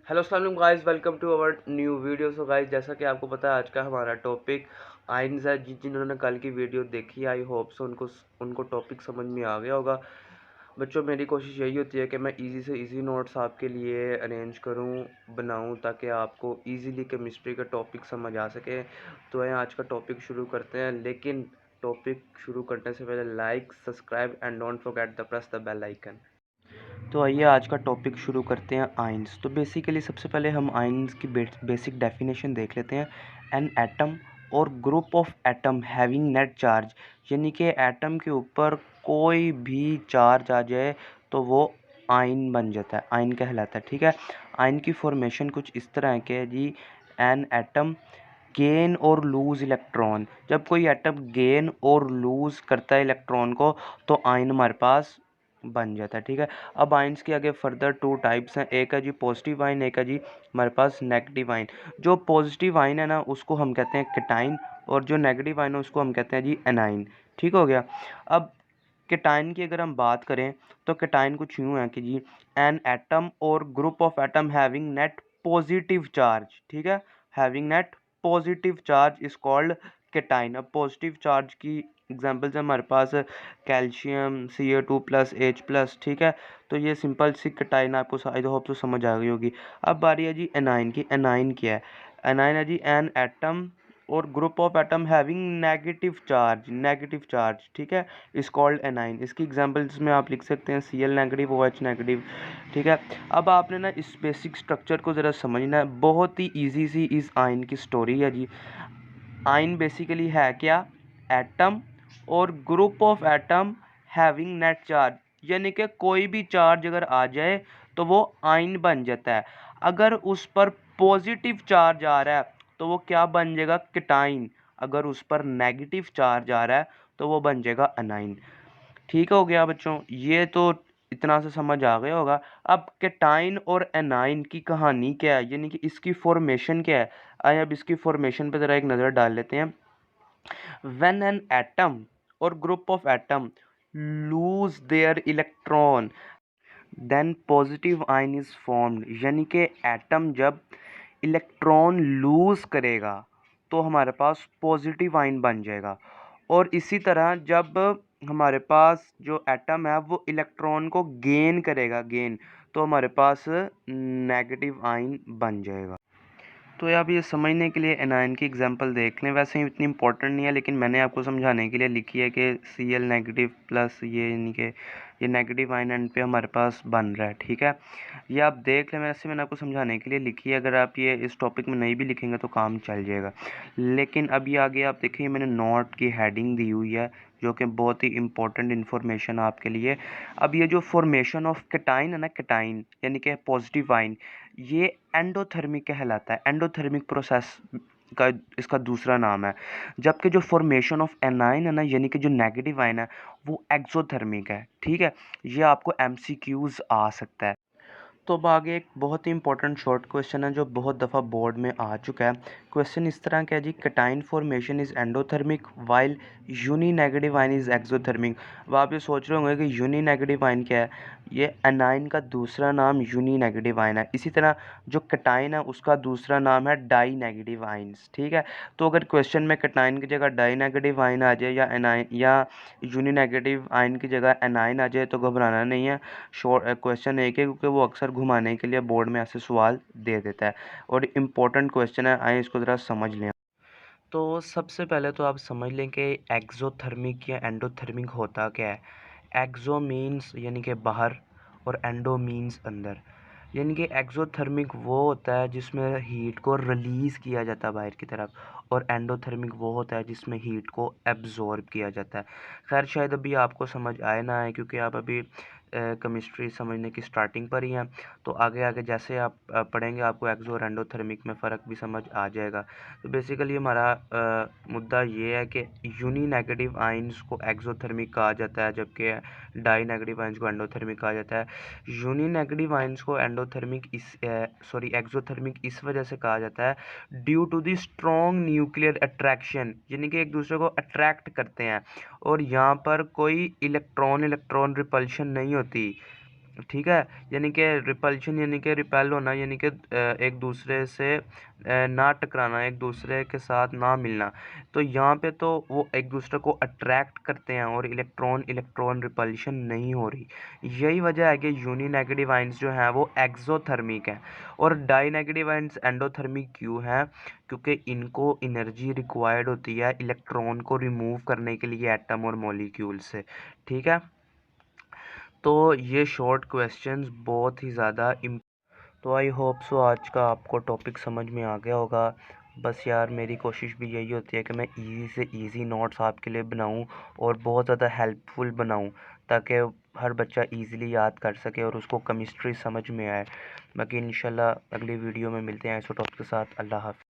Hello अस्सलाम वालेकुम guys, welcome to our new video. So guys, जैसा कि आपको पता है आज का हमारा टॉपिक आइन्स है। जिन्होंने कल की वीडियो देखी, आई होप सो उनको टॉपिक समझ में आ गया होगा। बच्चों, मेरी कोशिश यही होती है कि मैं इजी से इजी नोट्स आपके लिए अरेंज करूं, बनाऊं, ताकि आपको इजीली केमिस्ट्री का टॉपिक समझ आ सके। तो आज का टॉपिक शुरू करते हैं, लेकिन टॉपिक शुरू करने से पहले like, subscribe and don't forget the press the bell icon. तो आइए आज का टॉपिक शुरू करते हैं आइंस। तो बेसिकली सबसे पहले हम आइंस की बेसिक डेफिनेशन देख लेते हैं। एन एटम और group of atom having net charge, यानी कि एटम के ऊपर कोई भी चार्ज आ जाए तो वो आइन बन जाता है, आइन कहलाता है। ठीक है, आइन की फॉर्मेशन कुछ इस तरह है कि जी, एन एटम गेन और लूज़ इलेक्ट्रॉन। जब कोई एटम गेन और लूज़ करता है इलेक्ट्रॉन को तो आइन हमारे पास बन जाता है। ठीक है, अब आइंस के आगे फर्दर टू टाइप्स हैं। एक है जी पॉजिटिव आइन, एक है जी हमारे पास नेगेटिव आइन। जो पॉजिटिव आइन है ना, उसको हम कहते हैं केटाइन, और जो नेगेटिव आइन है उसको हम कहते हैं जी एनाइन। ठीक हो गया। अब केटाइन की अगर हम बात करें तो केटाइन कुछ यूँ है कि जी, एन एटम और group of atom having net positive charge. ठीक है, having net positive charge is called cation. अब पॉजिटिव चार्ज की एग्जांपल्स है हमारे पास कैल्शियम Ca2+H+। ठीक है, तो ये सिंपल सी केटाइन आपको आई होप तो समझ आ गई होगी। अब बारी है जी एनाइन की। एनाइन क्या है? एनाइन है जी एन एटम और group of atom having negative charge, negative charge. ठीक है, इज कॉल्ड एनाइन। इसकी एग्जांपल्स में आप लिख सकते हैं Cl नेगेटिव, OH नेगेटिव। ठीक है, अब आपने ना इस बेसिक स्ट्रक्चर को ज़रा समझना है। बहुत ही ईजी सी इस आइन की स्टोरी है जी। आइन बेसिकली है क्या? एटम और group of atom having net charge, यानी कि कोई भी चार्ज अगर आ जाए तो वो आइन बन जाता है। अगर उस पर पॉजिटिव चार्ज आ रहा है तो वो क्या बन जाएगा? केटाइन। अगर उस पर नेगेटिव चार्ज आ रहा है तो वो बन जाएगा अनाइन। ठीक हो गया बच्चों, ये तो इतना से समझ आ गया होगा। अब केटाइन और एनाइन की कहानी क्या है, यानी कि इसकी फॉर्मेशन क्या है? आइए अब इसकी फॉर्मेशन पर ज़रा एक नज़र डाल लेते हैं। When an atom or group of atom lose their electron, then positive ion is formed। यानी कि एटम जब इलेक्ट्रॉन लूज करेगा तो हमारे पास पॉजिटिव आयन बन जाएगा। और इसी तरह जब हमारे पास जो एटम है वो इलेक्ट्रॉन को गेन करेगा, गेन, तो हमारे पास नेगेटिव आयन बन जाएगा। तो आप ये समझने के लिए एनायन की एग्जांपल देख लें। वैसे ही इतनी इंपॉर्टेंट नहीं है, लेकिन मैंने आपको समझाने के लिए लिखी है कि Cl नेगेटिव प्लस ये, यानी कि ये नेगेटिव आयन एंड पे हमारे पास बन रहा है। ठीक है, ये आप देख लें। वैसे मैंने आपको समझाने के लिए लिखी है, अगर आप ये इस टॉपिक में नहीं भी लिखेंगे तो काम चल जाएगा। लेकिन अभी आगे आप देखिए, मैंने नोट की हेडिंग दी हुई है जो कि बहुत ही इंपॉर्टेंट इन्फॉर्मेशन आपके लिए। अब ये जो फॉर्मेशन ऑफ केटाइन है ना, केटाइन यानी कि पॉजिटिव आयन, ये एंडोथर्मिक कहलाता है। एंडोथर्मिक प्रोसेस का इसका दूसरा नाम है। जबकि जो फॉर्मेशन ऑफ एनाइन है ना, यानी कि जो नेगेटिव आयन है, वो एक्सोथर्मिक है। ठीक है, ये आपको MCQs आ सकता है। तो अब आगे एक बहुत ही इंपॉर्टेंट शॉर्ट क्वेश्चन है जो बहुत दफ़ा बोर्ड में आ चुका है। क्वेश्चन इस तरह का है जी, cation formation is endothermic while uni negative ion is exothermic. अब आप ये सोच रहे होंगे कि यूनी नेगेटिव आयन क्या है? ये एनाइन का दूसरा नाम यूनी नेगेटिव आयन है। इसी तरह जो केटाइन है उसका दूसरा नाम है डाई नेगेटिव आयन्स। ठीक है, तो अगर क्वेश्चन में केटाइन की जगह डाई नेगेटिव आयन आ जाए या एनाइन या यूनी नेगेटिव आयन की जगह एनाइन आ जाए तो घबराना नहीं है। शॉर्ट क्वेश्चन एक है, क्योंकि वो अक्सर घुमाने के लिए बोर्ड में ऐसे सवाल दे देता है और इम्पोर्टेंट क्वेश्चन है। आइए इसको ज़रा समझ लें। तो सबसे पहले तो आप समझ लें कि एक्सोथर्मिक या एंडोथर्मिक होता क्या है। एक्सो मीन्स यानी कि बाहर, और एंडो मीन्स अंदर। यानी कि एक्सोथर्मिक वो होता है जिसमें हीट को रिलीज़ किया जाता है बाहर की तरफ, और एंडोथर्मिक वो होता है जिसमें हीट को एब्जॉर्ब किया जाता है। खैर, शायद अभी आपको समझ आए ना आए, क्योंकि आप अभी केमिस्ट्री समझने की स्टार्टिंग पर ही हैं। तो आगे आगे जैसे आप पढ़ेंगे आपको एक्सो और एंडोथर्मिक में फ़र्क भी समझ आ जाएगा। तो बेसिकली हमारा मुद्दा ये है कि यूनी नेगेटिव आयंस को एक्सोथर्मिक कहा जाता है, जबकि डाई नेगेटिव आयंस को एंडोथर्मिक कहा जाता है। यूनी नेगेटिव आयंस को एंडोथर्मिक एक्सोथर्मिक इस वजह से कहा जाता है due to the strong nuclear attraction, यानी कि एक दूसरे को अट्रैक्ट करते हैं और यहाँ पर कोई इलेक्ट्रॉन इलेक्ट्रॉन रिपल्शन नहीं होती। ठीक है। यानी कि रिपल्शन यानी कि रिपेल होना, यानी कि एक दूसरे से ना टकराना, एक दूसरे के साथ ना मिलना। तो यहाँ पे तो वो एक दूसरे को अट्रैक्ट करते हैं और इलेक्ट्रॉन इलेक्ट्रॉन रिपल्शन नहीं हो रही। यही वजह है कि यूनी नेगेटिव आइंस जो हैं वो एक्सोथर्मिक हैं और डाई नेगेटिव आइंस एंडोथर्मिक क्यों हैं? क्योंकि इनको एनर्जी रिक्वायर्ड होती है इलेक्ट्रॉन को रिमूव करने के लिए एटम और मॉलिक्यूल से। ठीक है। तो ये शॉर्ट क्वेश्चंस बहुत ही ज़्यादा तो आई होप सो आज का आपको टॉपिक समझ में आ गया होगा। बस यार मेरी कोशिश भी यही होती है कि मैं इजी से इजी नोट्स आपके लिए बनाऊं और बहुत ज़्यादा हेल्पफुल बनाऊं, ताकि हर बच्चा इजीली याद कर सके और उसको केमिस्ट्री समझ में आए। बाकी इंशाल्लाह अगली वीडियो में मिलते हैं ऐसे टॉपिक के साथ। अल्लाह हाफ़िज़।